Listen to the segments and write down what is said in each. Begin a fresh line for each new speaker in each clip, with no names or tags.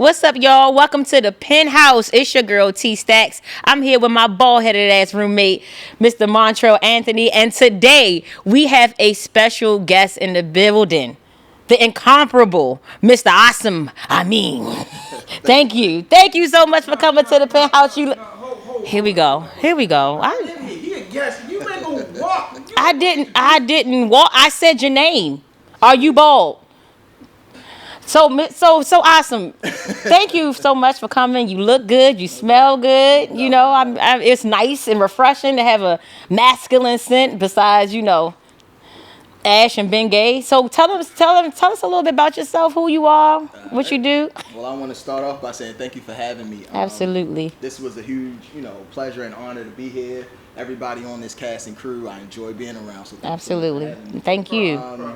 What's up, y'all? Welcome to the Penthouse. It's your girl T Stacks. I'm here with my bald-headed ass roommate, Mr. Montrell Anthony, and today we have a special guest in the building, the incomparable Mr. Awsim Amin. Thank you so much for coming to the Penthouse. Here we go. Here we go.
He a guest. You ain't gonna walk.
I didn't walk. I said your name. Are you bald? So awesome. Thank you so much for coming. You look good. You smell good. You know, it's nice and refreshing to have a masculine scent besides, Ash and Bengay. So tell us a little bit about yourself, who you are, what you do.
Well, I want to start off by saying thank you for having me.
Absolutely.
This was a huge, pleasure and honor to be here. Everybody on this cast and crew, I enjoy being around. So
Absolutely. Thank you.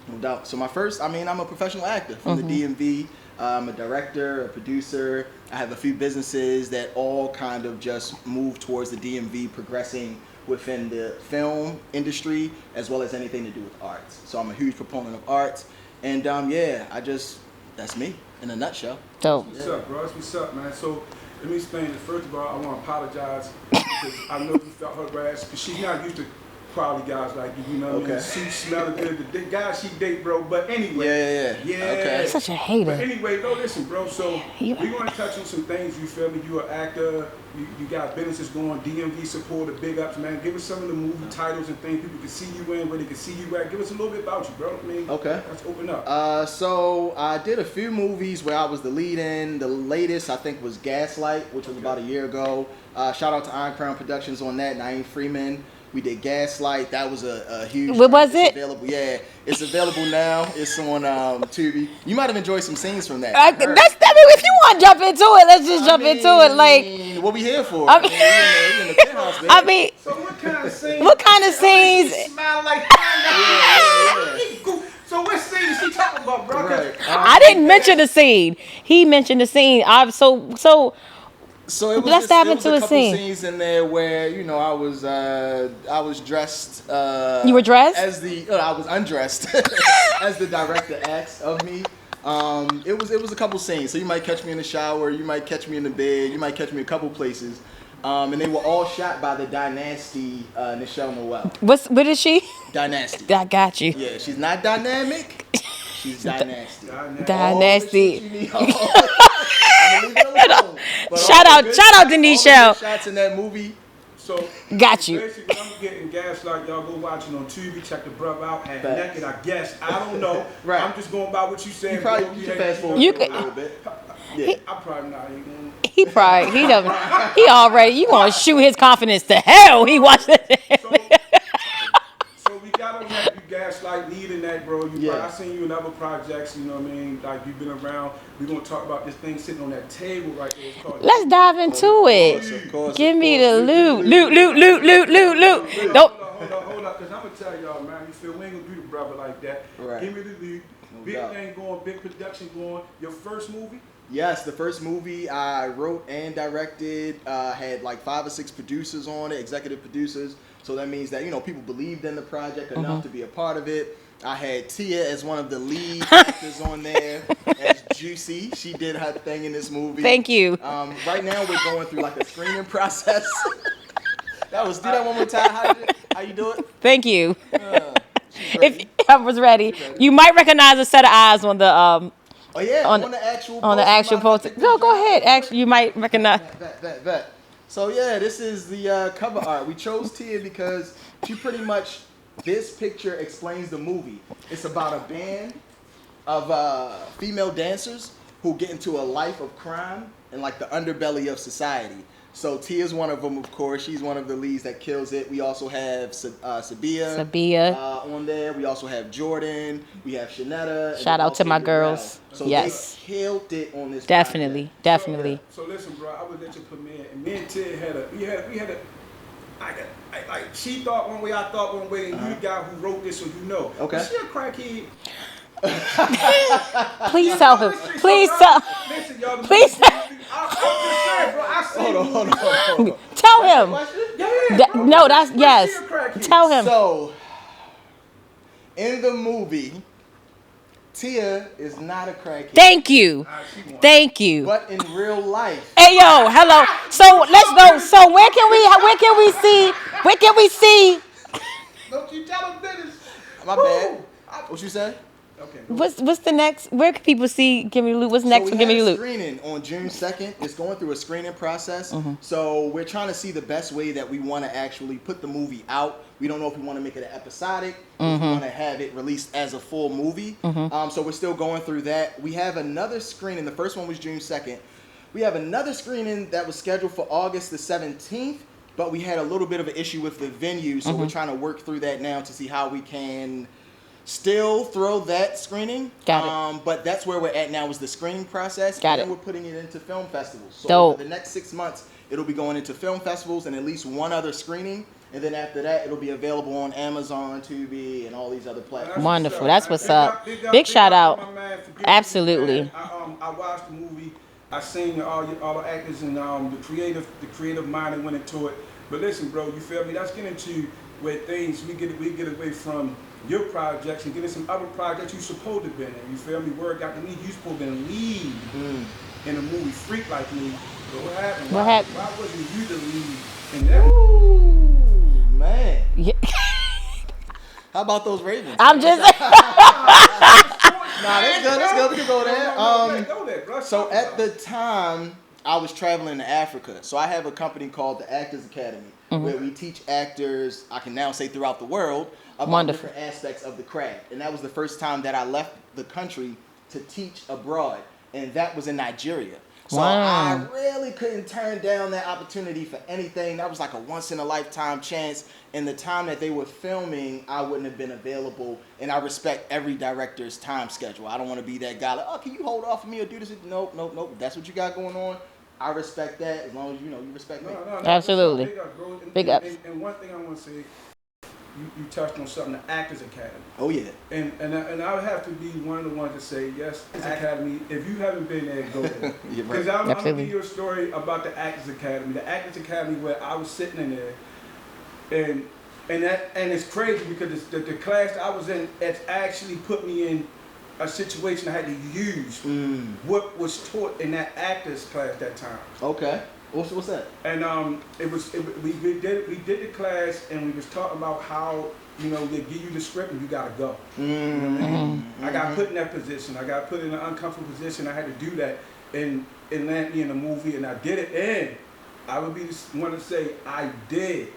No doubt. So I'm a professional actor from the DMV. I'm a director, a producer. I have a few businesses that all kind of just move towards the DMV, progressing within the film industry as well as anything to do with arts. So I'm a huge proponent of arts. And that's me in a nutshell.
Dope.
What's up, bro? What's up, man? So let me explain this. First of all, I want to apologize because I know you felt her grass because she's not used to quality guys like you know what I mean? She smelling good. The guy she date, bro. But anyway.
Yeah. Okay.
Such a hater.
But anyway, no, listen, bro. So we're going to touch on some things. You feel me? You're an actor. You got businesses going. DMV supporter. Big ups, man. Give us some of the movie titles and things people can see you in, where they can see you at. Give us a little bit about you, bro. I mean,
okay.
Let's open up.
So I did a few movies where I was the lead in. The latest, I think, was Gaslight, which was about a year ago. Shout out to Iron Crown Productions on that. Naeem Freeman. We did Gaslight. That was a huge.
What was it?
Available. Yeah, it's available now. It's on Tubi. You might have enjoyed some scenes from that.
If you want to jump into it, let's just jump into it. Like,
what we here for?
we in
the penthouse, baby.
I mean,
So what kind of scenes?
what kind of scenes?
Smile like So what scene is she talking about, bro?
Right.
I didn't mention the scene. He mentioned the scene.
So it was
let's dive into
a
a
couple
scene.
scenes in there where I was dressed.
You were dressed?
I was undressed as the director asked of me. It was a couple scenes. So you might catch me in the shower, you might catch me in the bed, you might catch me a couple places. And they were all shot by the Dynasty Nichelle Noel.
What is she?
Dynasty.
I got you.
Yeah, she's not dynamic. She's Dynasty.
Dynasty.
I'm gonna leave it alone. But
Shout out to Nichelle.
Shots in that movie.
So
Got you.
Basically, I'm getting Gaslight. Y'all go watching on TV. Check the brother out. Half naked, I guess. I don't know.
Right.
I'm just going by what you said.
You probably can fast forward
You
a
could-
little bit. Yeah.
I'm probably not even.
He already, you want to shoot his confidence to hell. He watched it.
So we got on that. You Gaslight leading that, bro.
Yeah.
I seen you in other projects. You know what I mean? Like you've been around. We're gonna talk about this thing sitting on that table right there. It's called
Let's dive into it.
Of course,
Give
of
me
course.
the loot. Don't.
Hold up, because I'm going to tell y'all, man, you feel we ain't going to do the brother like that.
Right.
Give me the lead.
No
Big
doubt.
thing going, big production going. Your first movie?
Yes, the first movie I wrote and directed had like 5 or 6 producers on it, executive producers. So that means that people believed in the project enough to be a part of it. I had Tia as one of the lead actors on there as Juicy. She did her thing in this movie.
Thank you.
Right now we're going through like a screening process. Do that one more time. How you do it?
Thank you.
If
I was ready, you might recognize a set of eyes on the
on the actual
poster. No, go ahead. Actually, you might recognize.
Bet. So yeah, this is the cover art. We chose Tia because she pretty much, this picture explains the movie. It's about a band of female dancers who get into a life of crime and like the underbelly of society. So Tia's one of them, of course. She's one of the leads that kills it. We also have Sabia on there. We also have Jordan. We have Shanetta.
Shout out to my girls.
So
yes.
they killed it on this
Definitely.
So listen, bro, I was at your premiere, and me and Ted we had a like she thought one way, I thought one way, and you the guy who wrote this, so you know.
Okay.
Is she a crackhead?
Please tell him. Please tell.
Listen, y'all.
Please tell.
I'm just saying, bro. I see.
Hold on.
Tell him.
Yeah, bro.
No, that's
Is she
yes.
a crackhead?
Tell him.
So, in the movie, Tia is not a crackhead.
Thank you. Thank you.
But in real life.
Hey yo, hello. So let's go. So where can we see?
Don't you tell them business.
My bad. What you say?
Okay.
What's the next? Where can people see Give Me the Loot? What's next for Give Me the Loot?
We had a screening on June 2nd. It's going through a screening process.
Mm-hmm.
So we're trying to see the best way that we want to actually put the movie out. We don't know if we want to make it an episodic, if we want to have it released as a full movie. So we're still going through that. We have another screening. The first one was June 2nd. We have another screening that was scheduled for August the 17th, but we had a little bit of an issue with the venue. So we're trying to work through that now to see how we can still throw that screening.
Got it.
But that's where we're at now is the screening process.
Got it.
And we're putting it into film festivals. So
Dope.
over the next 6 months, it'll be going into film festivals and at least one other screening. And then after that, it'll be available on Amazon, Tubi, and all these other platforms.
Wonderful. That's what's up. Big shout out. Absolutely.
I watched the movie. I seen all the actors and the creative mind that went into it. But listen, bro, you feel me? That's getting to where things we get away from your projects and getting some other projects you supposed to be in. You feel me? Word got to me, you supposed to be lead in a movie, Freak Like Me. But what happened? Why wasn't you the lead in that?
Ooh, man.
Yeah.
How about those Ravens?
I'm just.
Nah, that's good. That's good. We can go there.
Go there, bro.
So at the time, I was traveling to Africa. So I have a company called the Actors Academy, where we teach actors, I can now say throughout the world, about different aspects of the craft. And that was the first time that I left the country to teach abroad. And that was in Nigeria. So I really couldn't turn down that opportunity for anything. That was like a once-in-a-lifetime chance. And the time that they were filming, I wouldn't have been available. And I respect every director's time schedule. I don't want to be that guy like, oh, can you hold off for me or do this? Nope. If that's what you got going on, I respect that as long as you respect me.
No,
Absolutely. Big ups.
And one thing I want to say, you touched on something, the Actors Academy.
Oh, yeah.
And I would have to be one of the ones to say, yes, Academy, if you haven't been there, go there. Because I'm going to give you a story about the Actors Academy. The Actors Academy where I was sitting in there, and it's crazy because the class I was in, it's actually put me in a situation I had to use what was taught in that actors class that time.
Okay. What's that?
And we did the class and we was talking about how they give you the script and you gotta go. You know what I mean? I got put in that position. I got put in an uncomfortable position. I had to do that and land me in a movie and I did it. And I would be the one to say I did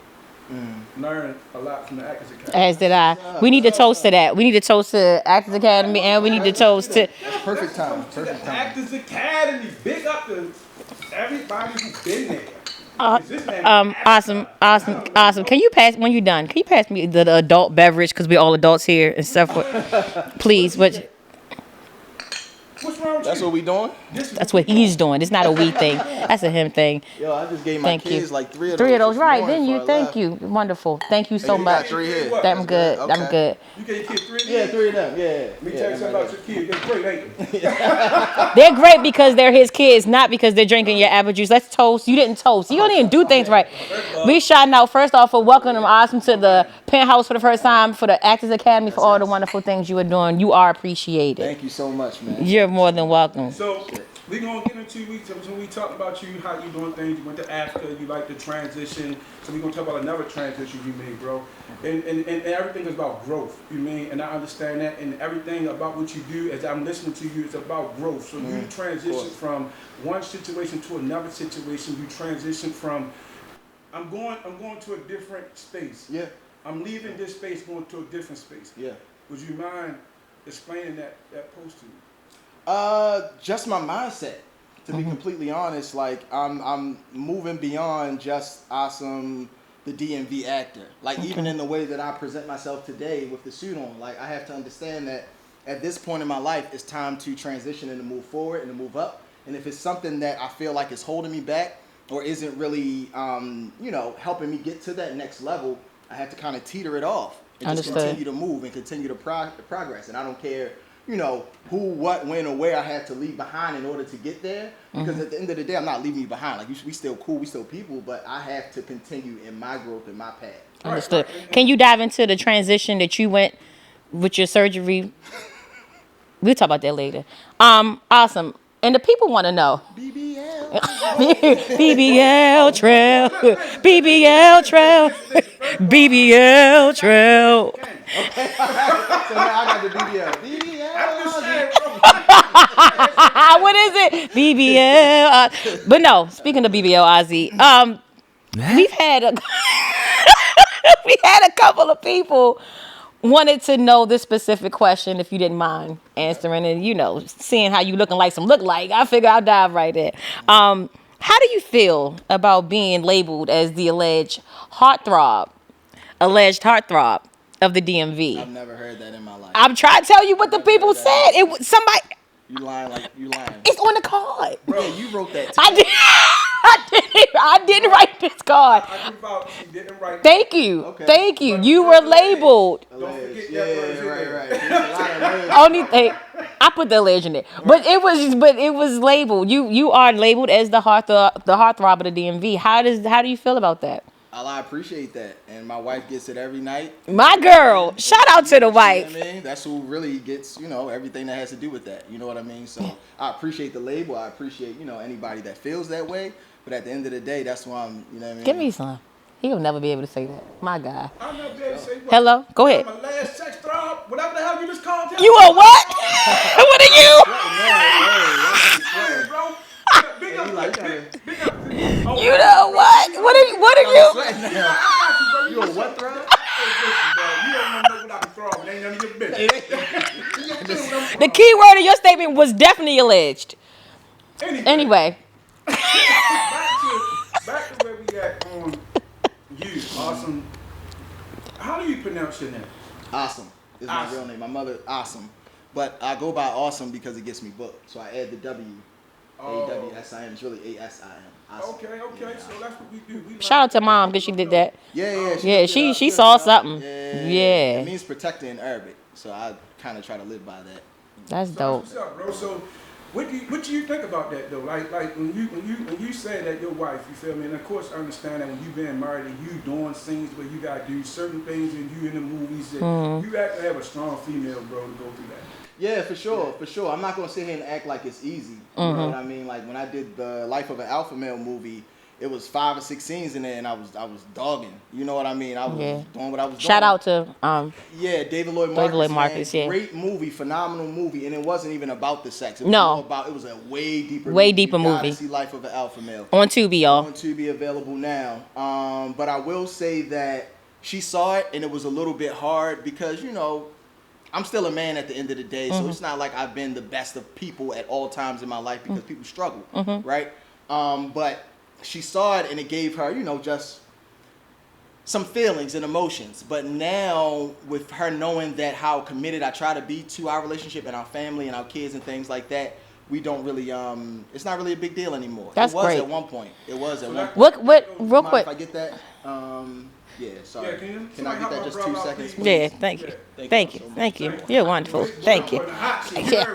learn a lot from the Actors Academy.
As did I. We need to toast to that. We need to toast to Actors Academy and we need to toast to.
Perfect time.
Actors Academy. Big up to everybody who's been there.
Awesome. Can you pass when you're done? Can you pass me the adult beverage because we're all adults here and stuff? Please.
What's wrong with
That's
you?
what we doing?
That's what he's doing. It's not a we thing. That's a him thing.
Yo, I just gave my kids like three of those.
Three of those, right?
morning
Then you,
before I
thank
left.
you. Wonderful. Thank you so
You got
much.
3 here.
I'm good.
Okay.
I'm good.
You gave your kids 3 of
Yeah,
these?
3 of them. Yeah.
Let me tell you something about your kids. They're great, ain't they?
They're great because they're his kids, not because they're drinking your apple juice. Let's toast. You didn't toast. You don't even do things right. We shouting out first off for welcoming Awsim to the Penthouse for the first time, for the Actors Academy, for all the wonderful things you are doing. You are appreciated.
Thank you so much, man.
You're more than welcome.
So we're gonna get into when we talk about you, how you doing things. You went to Africa, you like the transition. So we're gonna talk about another transition you made, bro. And everything is about growth. You mean? And I understand that. And everything about what you do, as I'm listening to you, is about growth. So you transition from one situation to another situation. You transition from I'm going to a different space.
Yeah.
I'm leaving this space, going to a different space.
Yeah.
Would you mind explaining that post to me?
Just my mindset. To be completely honest, like I'm moving beyond just Awsim, the DMV actor. Like even in the way that I present myself today with the suit on, like I have to understand that at this point in my life, it's time to transition and to move forward and to move up. And if it's something that I feel like is holding me back or isn't really, helping me get to that next level, I have to kind of teeter it off and just continue to move and continue to progress. And I don't care, who, what, when, or where I have to leave behind in order to get there. Because at the end of the day, I'm not leaving you behind. Like, we still cool, we still people, but I have to continue in my growth and my path.
Understood. Can you dive into the transition that you went with your surgery? We'll talk about that later. Awesome. And the people want to know.
BBL.
BBL trail. BBL trail. BBL trail.
Okay. So now I got the BBL.
I'm just
BBL.
saying, bro.
What is it? BBL. But no, speaking of BBL, Ozzy, we've had a we had a couple of people wanted to know this specific question, if you didn't mind answering, and seeing how you looking like some look like. I figure I'll dive right in. How do you feel about being labeled as the alleged heartthrob of the DMV?
I've never heard that in my life.
I'm trying to tell you what the people said. It was somebody.
You lying.
It's on the card.
Bro, you wrote that.
I did. I didn't write this card.
I give out. She didn't write.
Thank you.
Okay.
Thank you.
But
You
the
were
word
labeled.
Don't forget
Yeah,
that word in
right.
there.
There's a lot of words.
Only thing I put the alleged in it, but it was labeled. You are labeled as the heartthrob of the DMV. How do you feel about that?
I appreciate that, and my wife gets it every night.
My girl, shout out to the wife.
You know what I mean? That's who really gets, everything that has to do with that. You know what I mean? So I appreciate the label. I appreciate, anybody that feels that way. But at the end of the day, that's why I'm, you know what I mean?
Give me some. He'll never be able to say that. My guy.
I'll never be able to say what.
Hello, go ahead.
I'm a last sex throb, whatever the hell you just called him.
You a what? What are you?
Hey, bro. Big up,
Like,
big up.
You know what? What are you?
sweating now.
I got you, bro.
You a what, bro?
Hey, listen, bro. You don't want to know what I can throw. It ain't none of your business.
The key word of your statement was definitely alleged. Anyway.
Back to where we at on you, Awesome. How do you pronounce your name?
Awesome is my
Awesome.
real name. My mother, Awesome. But I go by Awesome because it gets me booked. So I add the W. A-W-S-I-M. It's really A-S-I-M. Awesome.
Okay,
Yeah.
so that's what we do. We
Shout out to mom because she did that.
Yeah.
Yeah, she saw something. Yeah.
It means protector in Arabic. So I kind of try to live by that.
That's
So
dope.
what's up, bro? So what do you think about that though? Like when you say that your wife, you feel me? And of course I understand that when you been married and you doing scenes where you gotta do certain things and you in the movies that you have to have a strong female, bro, to go through that.
Yeah, for sure. I'm not gonna sit here and act like it's easy. You know what I mean? Like when I did the Life of an Alpha Male movie, it was 5 or 6 scenes in there, and I was dogging. You know what I mean? I was doing what I was doing.
Shout out to
David Lloyd Marcus.
Marcus, yeah.
Great movie, phenomenal movie, and it wasn't even about the sex. It was
No.
more about, it was a way deeper
movie.
You gotta
movie.
see Life of an Alpha Male.
On Tubi, y'all.
On Tubi, available now. But I will say that she saw it, and it was a little bit hard because I'm still a man at the end of the day, so it's not like I've been the best of people at all times in my life because people struggle, right? But she saw it and it gave her, just some feelings and emotions. But now with her knowing that how committed I try to be to our relationship and our family and our kids and things like that, we don't really, it's not really a big deal anymore.
That's
it was
great.
at one point. It was at one point.
What real
Mind
quick.
if I get that? Yeah, sorry.
Yeah,
can I get that just 2 seconds, please?
Yeah, thank you. Thank you. Thank you. You're wonderful. Thank you.
Yeah.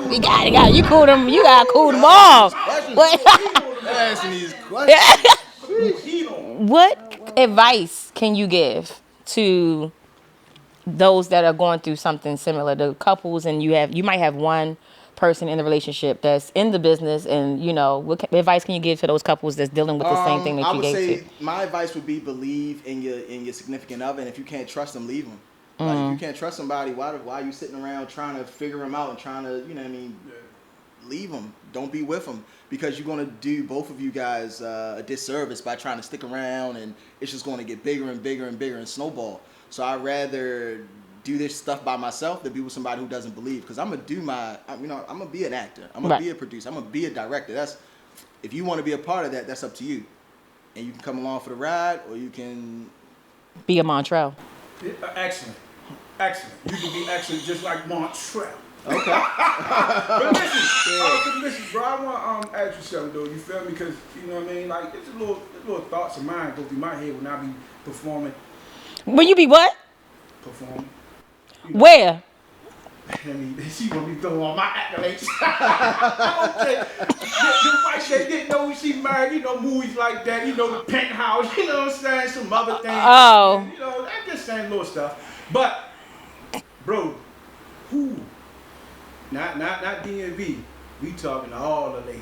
We got it. You cool them. You gotta cool them off.
Asking these questions.
What advice can you give to those that are going through something similar, the couples, and you might have one person in the relationship that's in the business, and what advice can you give to those couples that's dealing with the same thing that you gave to?
I would say my advice would be believe in your significant other, and if you can't trust them, leave them. Like if you can't trust somebody, why are you sitting around trying to figure them out and trying to leave them. Don't be with them, because you're going to do both of you guys a disservice by trying to stick around, and it's just going to get bigger and bigger and bigger and snowball. So I'd rather do this stuff by myself than be with somebody who doesn't believe, because I'm gonna do I'm gonna be an actor, I'm gonna be a producer, I'm gonna be a director. If you want to be a part of that, that's up to you, and you can come along for the ride, or you can
be a Montrell.
Excellent. You can be excellent just like Montrell.
Okay.
But listen, bro, I want to ask you something though. You feel me? Because you know what I mean. Like it's a little thoughts of mine go through my head when I be performing.
When you be what?
Performing.
Where?
She gonna be throwing all my accolades. Okay. The wife they didn't know she married. Movies like that. The Penthouse. You know what I'm saying? Some other things.
Oh.
I'm just saying little stuff. But, bro, who not DMV. We talking to all the ladies.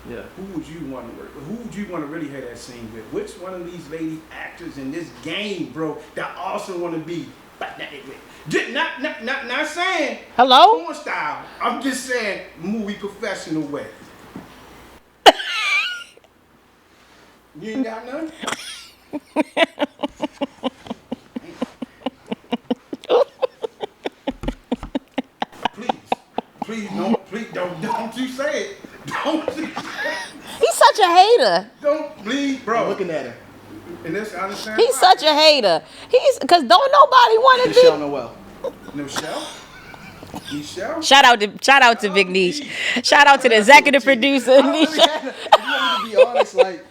Yeah.
Who would you want to work with? Who would you want to really have that scene with? Which one of these lady actors in this game, bro, that also want to be but not saying
Hello?
porn style. I'm just saying movie professional way. You ain't got none? Please don't you say it. Don't you say it.
He's such a hater.
Don't please, bro.
I'm looking at her.
And this, I understand.
He's such a hater. Because don't nobody want to
Michelle
be.
Noel.
Michelle?
Shout out to Big Niche. Shout out to the executive producer,
I really
Nisha.
had to be honest, like,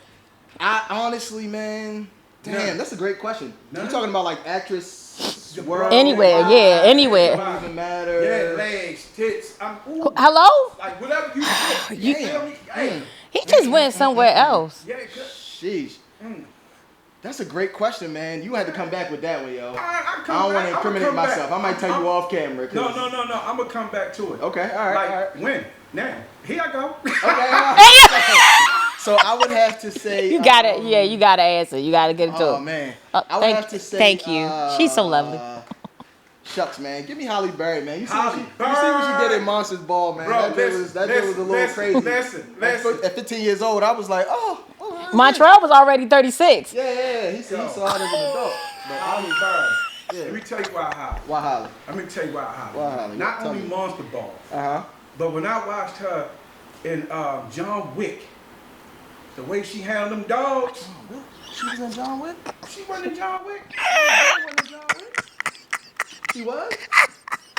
I honestly, man, damn, that's a great question.
None?
You talking about like actress world?
Anywhere, yeah, anywhere.
It don't even matter.
Yeah, legs, tits.
Hello?
Like whatever you feel. You feel me? Hey.
He just went somewhere else.
Yeah, good.
Sheesh. That's a great question, man. You had to come back with that one, yo.
I
don't want to incriminate myself. I might tell you off camera.
No. I'm gonna come back to it.
Okay, all right, all right.
When? Now. Here I go.
Okay, all right. So I would have to say
You gotta, you gotta answer. You gotta get into it.
Oh man, I would have to say
thank you. She's so lovely.
Shucks, man. Give me Halle Berry, man. You see
Halle
what she did at Monsters Ball, man.
Bro,
that day was a little crazy.
Listen.
At 15 years old, I was like, oh.
Montreal was already 36.
Yeah. He saw it as an adult. But
Halle Berry.
Yeah.
Let me tell you why Halle.
Why Halle?
Let me tell you why Halle.
Why Halle?
Not
Tell
only
me.
Monster Ball,
But
when I watched her in John Wick, the way she handled them dogs.
Oh, she was in John Wick?
She wasn't in John Wick.
She was?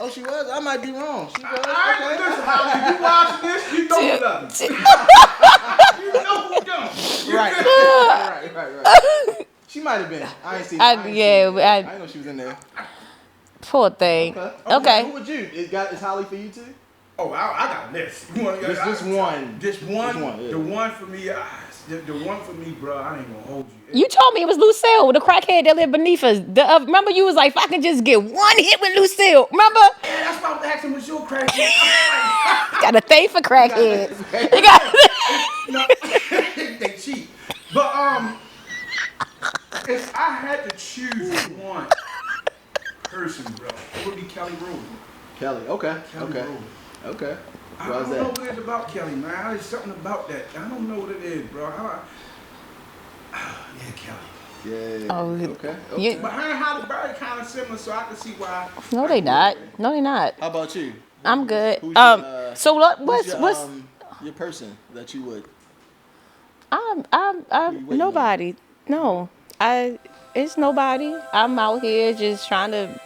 Oh, she was? I might be wrong. She was?
Okay.
Okay.
Listen, Halle, you watching this, you know who done it. You know who done it.
Right. She might have been. I ain't seen her. I didn't know she was in there.
Poor thing. Okay.
Who would you? Is Halle for you too?
Oh, I got a list.
Just one.
Just one.
Yeah.
The one for me. The one for me, bro. I ain't gonna hold you.
You told me it was Lucille, the crackhead that lived beneath us. Remember, you was like, if I can just get one hit with Lucille. Remember?
Yeah, that's why I was asking, was your crackhead?
Got a thing for crackheads. You got.
No, they cheat. But if I had to choose one person, bro, it would be Kelly Rowland.
Kelly. Okay.
Kelly Rowland.
Okay.
I don't know what it is about Kelly, man. There's something about that. I don't know what it is, bro. Yeah, Kelly.
Yeah.
Oh,
okay.
But her and Halle Berry kind of similar, so I can see why.
No, they not.
How about you?
I'm good.
Who's
So what's
your person that you would?
I'm nobody. No, it's nobody. I'm out here just trying to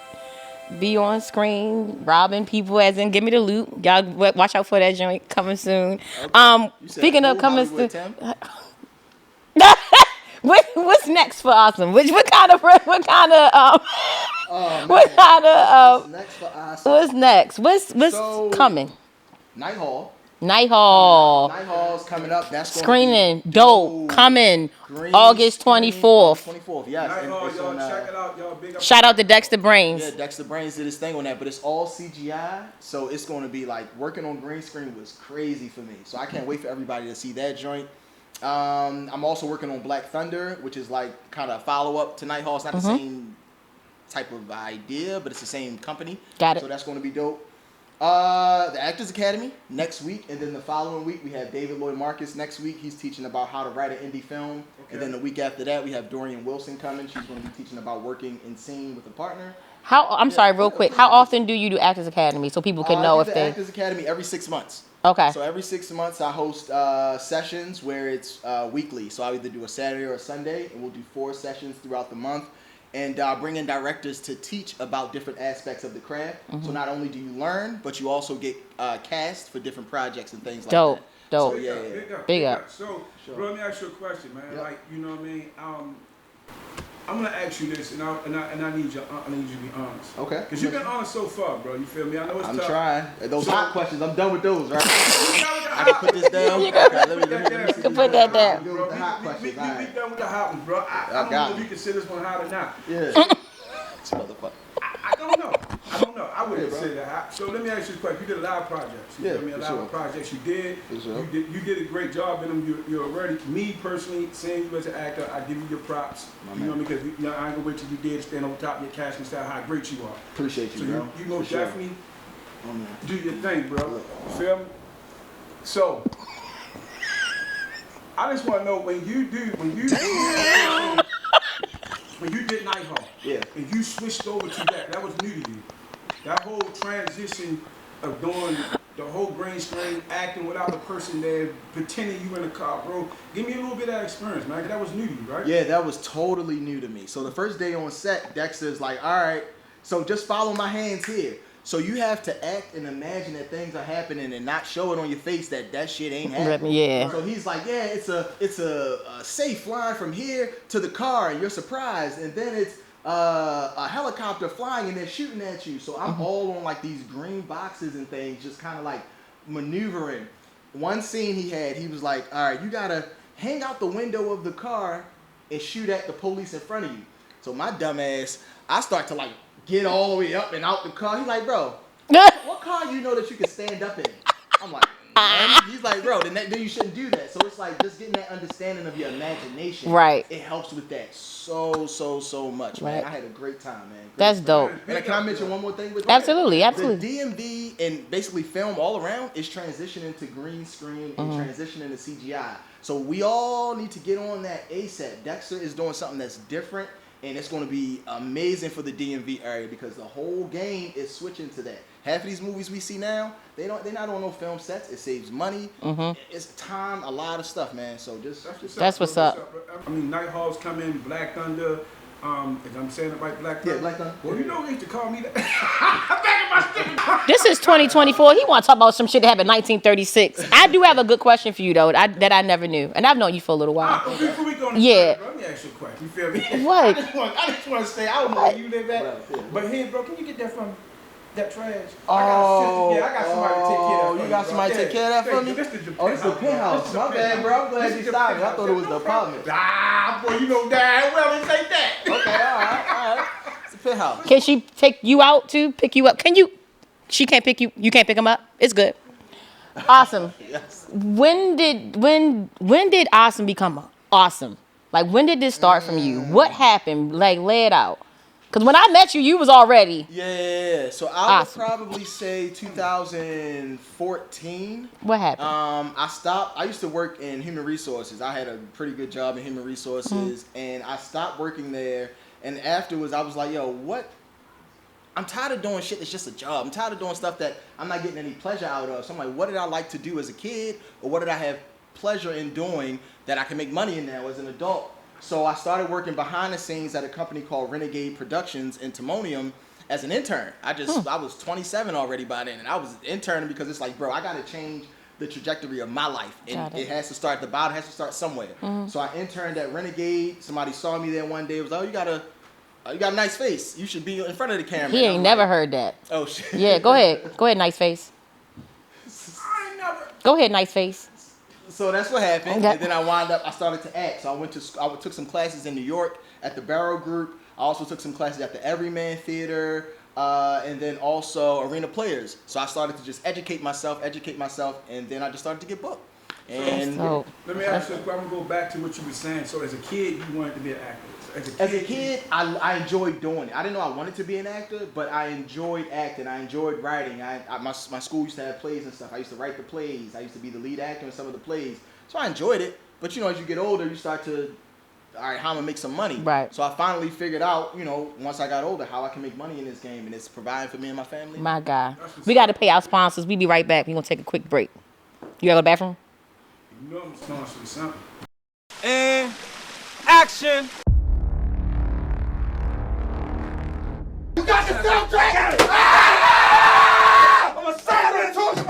be on screen, robbing people, as in give me the loot. Y'all watch out for that joint coming soon.
Okay.
Speaking of coming soon. What's next for Awsim? What kind of
What's next for Awsim?
What's next? What's coming?
Night Hall.
Night Hall's
coming up. That's
screening. Dope. Coming August 24th.
24th, yes.
Night Hall, y'all check it out. Y'all big up.
Shout out to Dexter Brains.
Yeah, Dexter Brains did his thing on that, but it's all CGI, so it's going to be like working on green screen was crazy for me. So I can't wait for everybody to see that joint. I'm also working on Black Thunder, which is like kind of a follow-up to Night Hall. It's not the same type of idea, but it's the same company.
Got it.
So that's going to be dope. The Actors Academy next week, and then the following week we have David Lloyd Marcus next week. He's teaching about how to write an indie film. Okay. And then the week after that we have Dorian Wilson coming. She's going to be teaching about working in scene with a partner.
Sorry, real quick. How often do you do Actors Academy so people can know
I
if
do
they?
the Actors Academy every 6 months.
Okay.
So every 6 months I host sessions where it's weekly. So I either do a Saturday or a Sunday, and we'll do 4 sessions throughout the month. And bring in directors to teach about different aspects of the craft. So not only do you learn, but you also get cast for different projects and things like that.
Dope.
So, yeah.
Big up. So, bro, let me ask you a question, man.
Yep.
Like, you know what I mean? I'm gonna ask you this, and I need you to be honest.
Okay.
Because you've been honest so far, bro. You feel me? I know it's
I'm
tough.
trying. Those hot questions, I'm done with those, right?
I
I can put this down.
You
Okay,
can
let me
put that down.
Bro, the hot
We
questions. All right.
done with the hot ones, bro. I don't know if you consider this one hot or not.
Yeah. This motherfucker.
I don't know. no, I wouldn't say that. So let me ask you a question. You did a lot of projects. You feel me? A lot of projects you did. You did a great job in them. You're already, me personally, seeing you as an actor, I give you your props. You know, because I ain't gonna wait till you did stand on top of your casting style, how great you are.
Appreciate you, bro.
You gonna definitely do your thing, bro. You feel me? So, I just want to know when you did Nighthawk, and you switched over to that was new to you. That whole transition of doing the whole green screen, acting without the person there, pretending you in the car, bro. Give me a little bit of that experience, man. That was new to you, right?
Yeah, that was totally new to me. So the first day on set, Dexter's like, all right, so just follow my hands here. So you have to act and imagine that things are happening and not show it on your face that shit ain't happening.
Yeah.
So he's like, yeah, it's a safe line from here to the car, and you're surprised, and then it's a helicopter flying and they're shooting at you. So I'm all on like these green boxes and things, just kind of like maneuvering. One scene he was like, all right, you gotta hang out the window of the car and shoot at the police in front of you. So my dumb ass, I start to like get all the way up and out the car. He's like, bro, what car you know that you can stand up in? I'm like, man. He's like, bro, then you shouldn't do that. So it's like just getting that understanding of your imagination.
Right.
It helps with that so much, man.
Right.
I had a great time, man.
That's dope.
And can I mention one more thing with
Absolutely.
The DMV and basically film all around is transitioning to green screen and transitioning to CGI. So we all need to get on that ASAP. Dexter is doing something that's different, and it's going to be amazing for the DMV area because the whole game is switching to that. Half of these movies we see now, they're not on no film sets. It saves money. It's time, a lot of stuff, man. So
that's what's up.
I mean, Nighthawk's coming, Black Thunder. If I'm saying it right, Black Thunder.
Yeah, Black Thunder.
Well, you know they used to call me that. I'm back in my stick.
This is 2024. He want to talk about some shit that happened in 1936. I do have a good question for you though that I never knew, and I've known you for a little while.
Before we go on let me ask you a question. You feel me?
What?
I just want to say, I don't know where you live at, but here, bro, can you get that from that trash?
Oh,
I got somebody to take care of that.
You got somebody to take care of that for me? It's the penthouse. My bad, bro. I'm glad you stopped me. I thought it was the apartment.
Boy, you know damn well it ain't that.
Okay, all right. It's the penthouse.
Can she take you out to pick you up? Can you? She can't pick you. You can't pick him up. It's good. Awesome.
Yes.
When did Awesome become awesome? Like when did this start from you? What happened? Like lay it out. Because when I met you, you was already.
Yeah. So I would
Awesome.
probably say 2014.
What happened?
I stopped. I used to work in human resources. I had a pretty good job in human resources, and I stopped working there. And afterwards, I was like, yo, what? I'm tired of doing shit that's just a job. I'm tired of doing stuff that I'm not getting any pleasure out of. So I'm like, what did I like to do as a kid? Or what did I have pleasure in doing that I can make money in now as an adult? So I started working behind the scenes at a company called Renegade Productions in Timonium as an intern. I was 27 already by then, and I was interning because it's like, bro, I got to change the trajectory of my life. And it has to start at the bottom, it has to start somewhere. So I interned at Renegade. Somebody saw me there one day. It was like, oh, you got a nice face. You should be in front of the camera.
He ain't never heard that.
Oh, shit.
Yeah, go ahead. Go ahead, nice face. Go ahead, nice face.
So that's what happened,
Okay.
and then I started to act. So I took some classes in New York at the Barrow Group. I also took some classes at the Everyman Theater, and then also Arena Players. So I started to just educate myself, and then I just started to get booked. And
So,
let me ask you, I'm going to go back to what you were saying. So as a kid, you wanted to be an actor.
as a kid, I enjoyed doing it. I didn't know I wanted to be an actor, but I enjoyed acting. I enjoyed writing. My school used to have plays and stuff. I used to write the plays. I used to be the lead actor in some of the plays. So I enjoyed it. But, you know, as you get older, you start to, all right, how I'm going to make some money.
Right.
So I finally figured out, you know, once I got older, how I can make money in this game. And it's providing for me and my family.
my God. We got to pay our sponsors. We be right back. We're going to take a quick break. You got to go to the bathroom?
You know I'm sponsored with something.
And action.
You got the soundtrack! Ah! I'm a silent.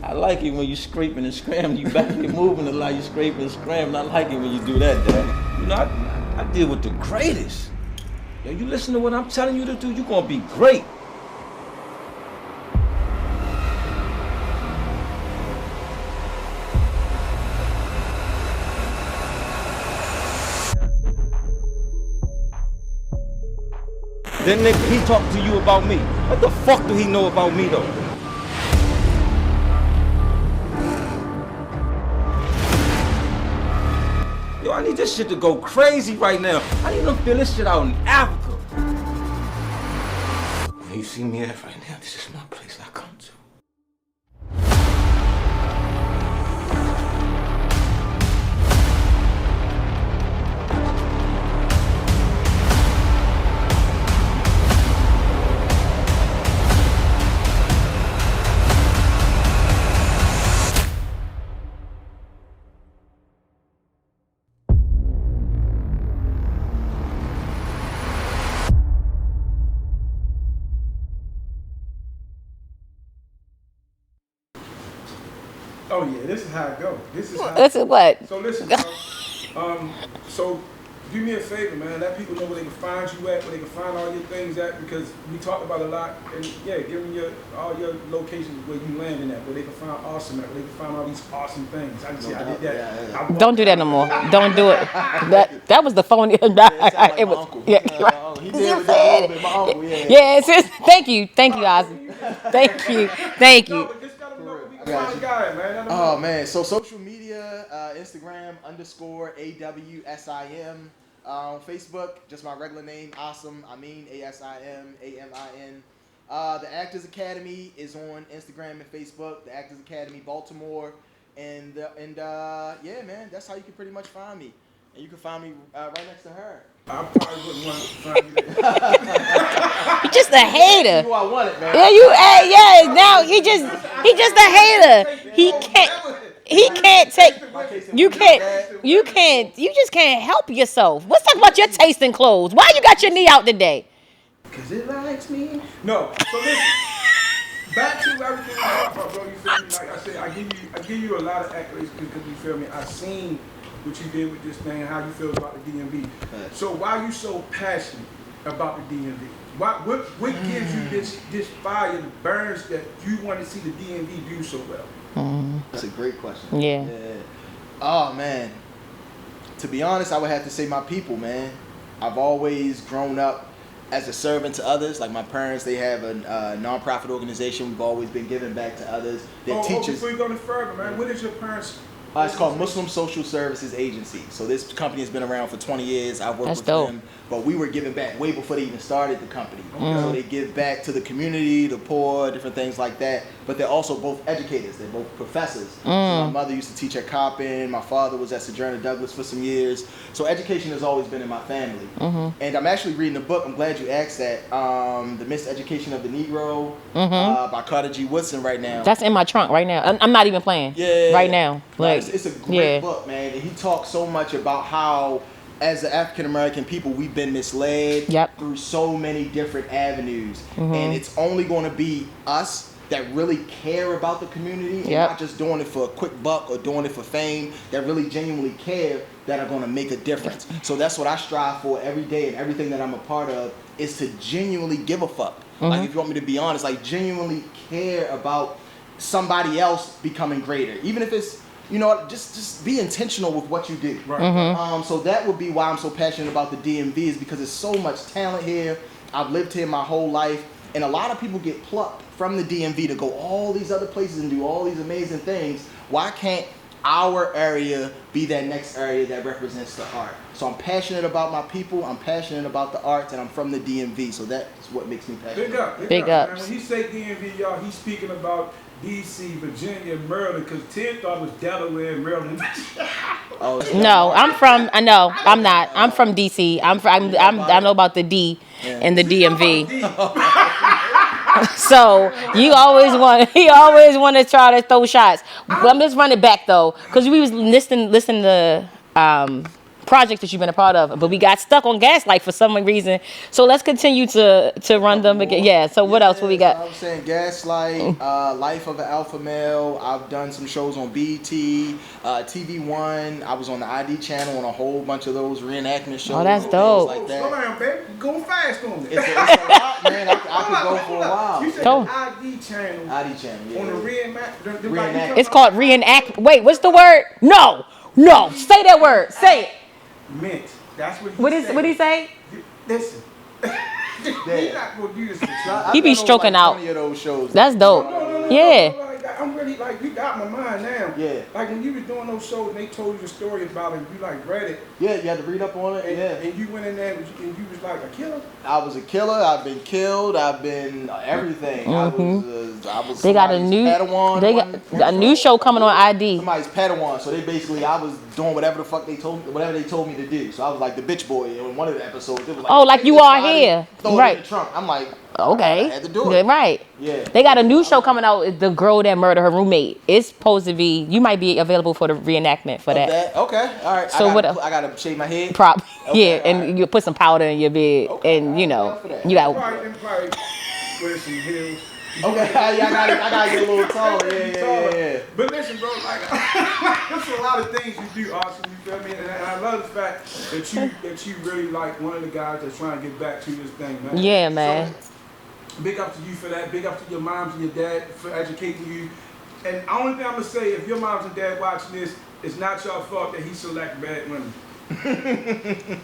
I like it when you scraping and scrambling. You back and moving a lot. You scraping and scrambling. I like it when you do that, Daddy. You know, I deal with the greatest. Yo, you listen to what I'm telling you to do, you're gonna be great. Then nigga, he talk to you about me. What the fuck do he know about me though? Yo, I need this shit to go crazy right now. I need to feel this shit out in Africa. Where you see me at right now, this is my place I come to.
Oh yeah, this is how it go. This is how.
This is what?
So listen, so do me a favor, man. Let people know where they can find you at, where they can find all your things at, because we talked about a lot. And yeah, give them all your locations where you landing at, where they can find Awsim at, where they can find all these awesome things. I did that. Yeah.
Don't do that no more. Don't do it. That was the phony. It was. Yeah, right.
He did with that a little bit. My uncle, yeah.
Yeah, thank you, Awsim. Thank you.
No, but just gotta know where we can find the guy, man.
Oh man, so social media, Instagram _AWSIM. Facebook, just my regular name, Awsim Amin, ASIM AMIN. The Actors Academy is on Instagram and Facebook. The Actors Academy Baltimore, and yeah, man, that's how you can pretty much find me. And you can find me right next to her.
I probably wouldn't want to find you there.
You're just a hater.
Who I want it, man.
Yeah, now he just a hater. He can't take. You just can't help yourself. Let's talk about your taste in clothes. Why you got your knee out today?
Because it likes me. No, so listen. Back to everything we talked about, bro. You feel me? Like I said, I give you a lot of accolades because you feel me. I seen what you did with this thing and how you feel about the DMV. So why are you so passionate about the DMV? What gives you this fire that burns that you want to see the DMV do so well?
That's a great question.
Yeah.
Oh man. To be honest, I would have to say my people, man. I've always grown up as a servant to others. Like my parents, they have a non-profit organization. We've always been giving back to others. They're teachers.
Before you go any further, man, what is your parents?
It's called Muslim Social Services Agency. So this company has been around for 20 years. I've worked with them, but we were giving back way before they even started the company. So they give back to the community, the poor, different things like that. But they're also both educators. They're both professors. So my mother used to teach at Coppin. My father was at Sojourner Douglas for some years. So education has always been in my family. And I'm actually reading a book. I'm glad you asked that. The Miseducation of the Negro by Carter G. Woodson right now.
That's in my trunk right now. I'm not even playing.
Yeah.
Right now. Like,
it's a great book, man. And he talks so much about how, as the African American people, we've been misled through so many different avenues. And it's only going to be us that really care about the community and not just doing it for a quick buck or doing it for fame, that really genuinely care, that are going to make a difference. So that's what I strive for every day, and everything that I'm a part of is to genuinely give a fuck. Like, if you want me to be honest, like genuinely care about somebody else becoming greater, even if it's, you know, just be intentional with what you do. So that would be why I'm so passionate about the DMV, is because there's so much talent here. I've lived here my whole life, and a lot of people get plucked from the DMV to go all these other places and do all these amazing things. Why can't our area be that next area that represents the art? So I'm passionate about my people, I'm passionate about the arts, and I'm from the DMV, so that's what makes me passionate.
Big up. Man, when he say DMV, y'all, he's speaking about DC, Virginia, Maryland, because Ted thought it was Delaware and Maryland.
No, I'm from DC. I know about the D and the DMV. So he always want to try to throw shots. But I'm just running back though, because we was listening to projects that you've been a part of, but we got stuck on Gaslight for some reason. So let's continue to run them again. Yeah. So what else? What we got?
I was saying Gaslight, Life of an Alpha Male. I've done some shows on BET, TV One. I was on the ID channel on a whole bunch of those reenactment shows.
Oh, that's dope.
Like that.
Slow down, baby. You're going fast on me.
It's a lot, man. I could go for a while.
You said the ID channel.
ID channel. Yeah.
On the reenact.
It's called reenact. Wait, what's the word? No. Say that word. Say it.
Mint. That's what he
said. What did he say?
Listen. He's not gonna do this with you.
He be stroking out.
20 of those shows.
That's dope.
No,
Yeah.
like, I'm really like, you got my mind now.
Yeah.
Like when you was doing those shows and they told you the story about it, you like read it.
Yeah, you had to read up on it.
And,
Yeah.
and you went in there and you was like a killer.
I was a killer. I've been killed. I've been everything. I was.
They got a
somebody's
new.
Padawan.
They got a new show coming on ID.
Somebody's Padawan. So they basically, I was doing whatever the fuck they told me to do. So I was like the bitch boy in one of the episodes. It was like,
Oh, like
take
you
this
are
body,
here.
throw
Right.
it in the trunk. I'm like,
Okay.
I had to do
Yeah,
it.
right.
Yeah.
They got a new show coming out. The girl that murdered her roommate. It's supposed to be. You might be available for the reenactment for that.
Okay. All right.
So
I gotta shave my head.
Prop.
Okay,
Yeah, and
alright.
you put some powder in your bed,
Okay,
and you know
I'm down for that.
you got.
Probably wear some heels.
Okay. I gotta get a little taller. Yeah.
But listen, bro, like there's a lot of things you do, Awsim. You feel me? And I love the fact that you really like one of the guys that's trying to get back to this thing, man.
Yeah, man.
So, big up to you for that. Big up to your moms and your dad for educating you. And the only thing I'm gonna say, if your moms and dad watching this, it's not your fault that he select bad women. I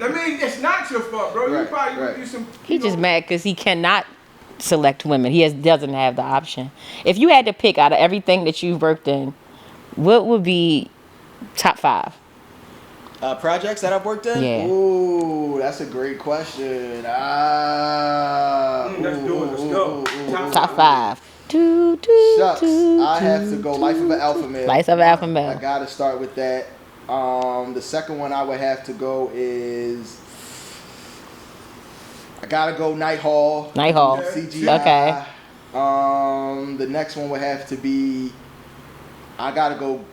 mean, it's not your fault, bro. You
Right,
probably
right.
would do some.
He just mad because he cannot select women. He doesn't have the option. If you had to pick out of everything that you've worked in, what would be top 5?
Projects that I've worked in?
Yeah.
Ooh, that's a great question.
Let's do it. Let's go.
Top 5.
Shucks. I have to go Life of an Alpha Male.
Life of an Alpha
I
Male.
gotta start with that. The second one I would have to go is I gotta go Night Hall.
Night Hall.
CGI.
Okay.
The next one would have to be I gotta go.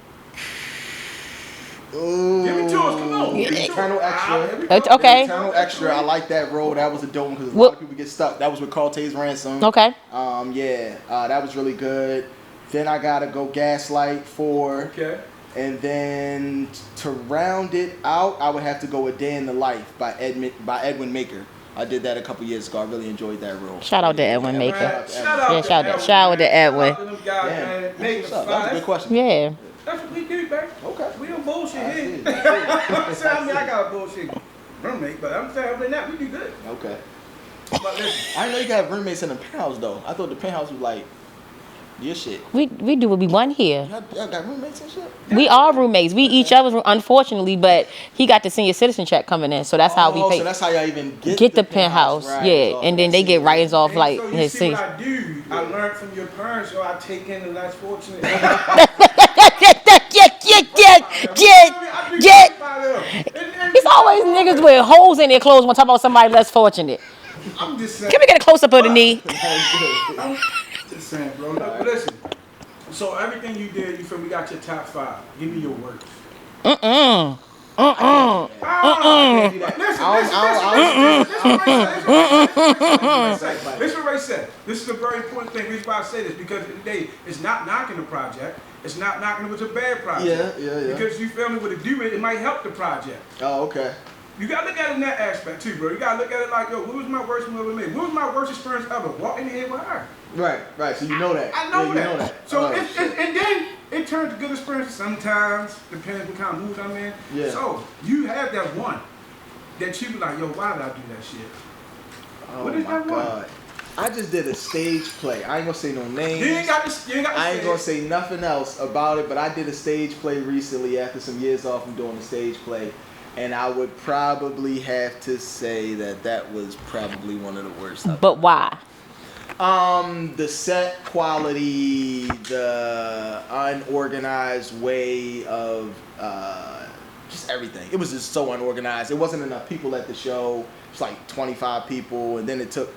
Ooh,
Give it to us, come on. Give it to us.
Eternal Extra.
It's okay.
Eternal Extra. I like that role. That was a dope one because a lot of people get stuck. That was with Carltay's Ransom.
Okay.
That was really good. Then I gotta go Gaslight 4.
Okay.
And then to round it out, I would have to go A Day in the Life by Edwin Maker. I did that a couple years ago. I really enjoyed that role.
Shout out to Edwin Maker.
Shout out
Yeah,
to
shout out to Edwin.
Shout out to them guys, man.
Damn.
Make
What's
us
up? That was a good question.
Yeah.
That's what we do, baby.
Okay.
We don't bullshit
I
here.
see.
I'm saying, I mean, I got a bullshit roommate, but I'm saying other than that, we do good.
Okay.
But listen,
I didn't know you could have roommates in the penthouse though. I thought the penthouse was like your shit.
We do what we want here.
Y'all got roommates and shit?
We are roommates. We each other, unfortunately, but he got the senior citizen check coming in, so that's how we pay.
So that's how y'all even
Get the penthouse,
right.
yeah,
Oh,
and then they get writings off
and
like
so you
his
see
senior.
what I do. I learned from your parents, so I take in the less fortunate.
It's always niggas with holes in their clothes when talk about somebody less fortunate.
I'm just saying.
Can we get a close up of the knee?
I'm just saying, bro. Look, listen. So everything you did, you feel me? Got your top 5. Give me your works. Listen what Ray said. This is a very important thing. Reason why I say this, because at the end of the day, it's not knocking the project. It's not knocking it was a bad project.
Yeah.
Because you feel me, with it do it might help the project.
Oh, okay.
You gotta look at it in that aspect too, bro. You gotta look at it like, yo, what was my worst movie made? What was my worst experience ever? Walking in here with her.
Right. So you know that.
I know
Yeah, you
that.
know that.
So
Oh,
and then it turns to good experiences sometimes, depending what kind of mood I'm in.
Yeah.
So you have that one that you be like, yo, why did I do that shit?
Oh
What is
my
that one?
God. I just did a stage play. I ain't gonna say no names.
You ain't got to
I ain't gonna say nothing else about it, but I did a stage play recently after some years off from doing a stage play. And I would probably have to say that was probably one of the worst.
But why?
The set quality, the unorganized way of just everything. It was just so unorganized. It wasn't enough people at the show. It was like 25 people, and then it took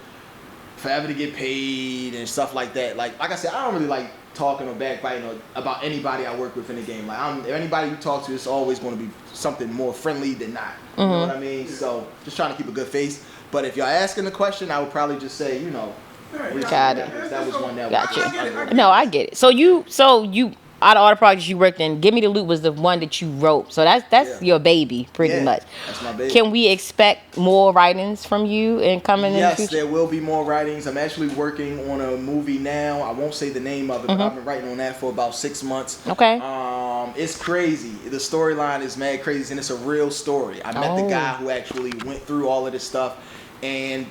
forever to get paid and stuff like that. Like I said, I don't really like talking or backbiting about anybody I work with in the game. Like if anybody you talk to, it's always going to be something more friendly than not. You know what I mean? So just trying to keep a good face. But if y'all asking the question, I would probably just say,
Got it.
that was one that
Got
was.
you. No, I get it. So you out of all the projects you worked in, Give Me the Loot was the one that you wrote. So that's your baby, pretty much.
That's my baby.
Can we expect more writings from you and coming in the
Yes,
future?
there will be more writings. I'm actually working on a movie now. I won't say the name of it, but I've been writing on that for about 6 months.
Okay.
It's crazy. The storyline is mad crazy, and it's a real story. I met the guy who actually went through all of this stuff, And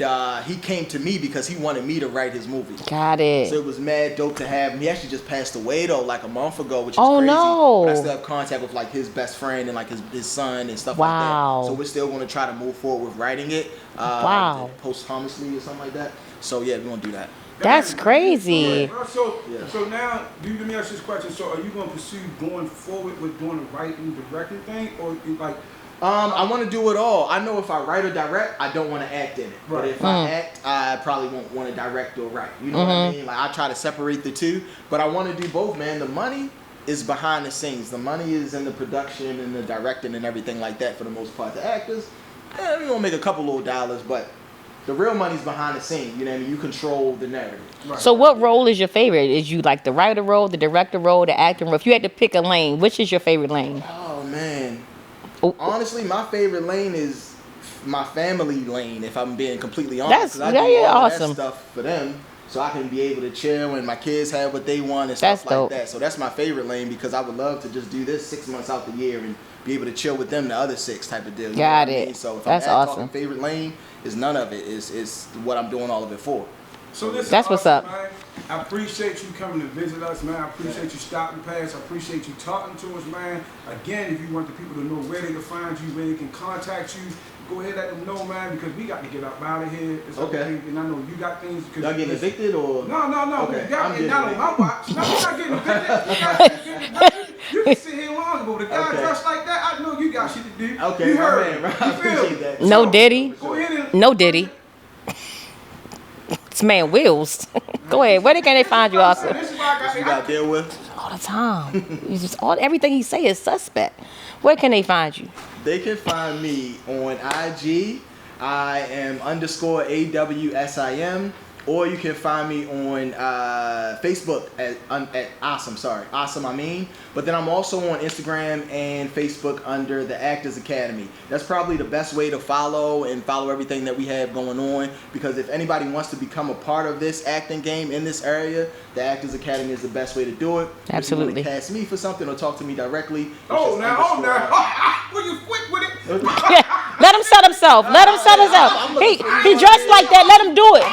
he came to me because he wanted me to write his movie.
Got it.
So it was mad dope to have him. He actually just passed away though, like a month ago, which is
Oh,
crazy.
no.
But I still have contact with like his best friend and like his son and stuff
Wow.
like that. So we're still going to try to move forward with writing it.
Wow.
Posthumously or something like that. So yeah, we're going to do that.
That's crazy.
So now, let me ask you this question. So are you going to pursue going forward with doing the writing, directing thing, or like?
I want to do it all. I know if I write or direct, I don't want to act in it.
Right.
But if I act, I probably won't want to direct or write. You know what I mean? Like I try to separate the two, but I want to do both, man. The money is behind the scenes. The money is in the production and the directing and everything like that for the most part. The actors, we're gonna make a couple little dollars, but the real money's behind the scene. You know what I mean? You control the narrative.
Right.
So what role is your favorite? Is you like the writer role, the director role, the acting role? If you had to pick a lane, which is your favorite lane?
Oh man.
Oh.
Honestly, my favorite lane is my family lane. If I'm being completely honest,
That's
'cause I do all of
awesome.
that stuff for them, so I can be able to chill and my kids have what they want and
That's
stuff like
dope.
that. So that's my favorite lane because I would love to just do this 6 months out the year and be able to chill with them the other 6 type of deal. You know
Got
what I
it.
mean? So if
That's
I'm
awesome.
talking favorite lane, is none of it. Is what I'm doing all of it for.
So listen,
That's what's
Awsim,
up.
Man, I appreciate you coming to visit us, man. I appreciate you stopping past. I appreciate you talking to us, man. Again, if you want the people to know where they can find you, where they can contact you, go ahead and let them know, man, because we got to get up out of here. It's
Okay.
And I know you got things.
Y'all getting evicted or?
No.
Okay,
Y'all
I'm
getting
getting
not on
evicted.
my watch. No, you're not getting evicted. You can sit here long ago. The guy
Okay.
dressed like that, I know you got shit to do.
Okay,
you
my
heard
man,
me.
right? I
You feel
appreciate
me?
that.
No
So,
Diddy?
Go ahead and
No Diddy. This man Wills. Go ahead. Where can they find you, Awsim?
This is why I got
You got to deal with.
All the time. You just everything he say is suspect. Where can they find you?
They can find me on IG. I am _AWSIM. Or you can find me on Facebook at Awsim Amin. But then I'm also on Instagram and Facebook under the Actors Academy. That's probably the best way to follow everything that we have going on. Because if anybody wants to become a part of this acting game in this area, the Actors Academy is the best way to do it.
Absolutely.
If you want to cast me for something or talk to me directly. it's
Oh,
just
now.
_
Will you quick with it?
Let him sell himself. Let him sell himself. He dressed like that. Let him do it.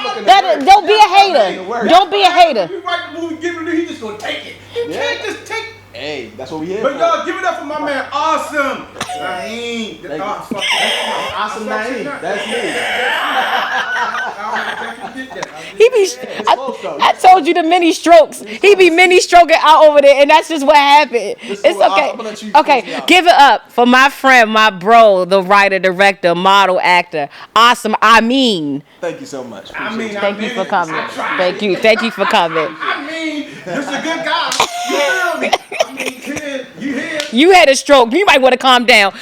Don't be a hater. Don't be a hater.
You write the movie, give it to him, he just gonna take it. You can't just take.
Hey, that's what we here
But
for.
y'all give it up for my man, Awsim Amin.
Thank you.
Fuck
Awsim Naeem. That's me.
He be. I told you the mini strokes. He be mini stroking out over there, and that's just what happened. It's
I'm gonna let
okay.
you close me
Okay,
out.
give it up for my friend, my bro, the writer, director, model, actor, Awsim Amin.
Thank you so much.
Thank you for coming. Thank you for coming.
I mean, this is a good guy. You feel me? I mean, kid, you here?
You had a stroke. You might want to calm down.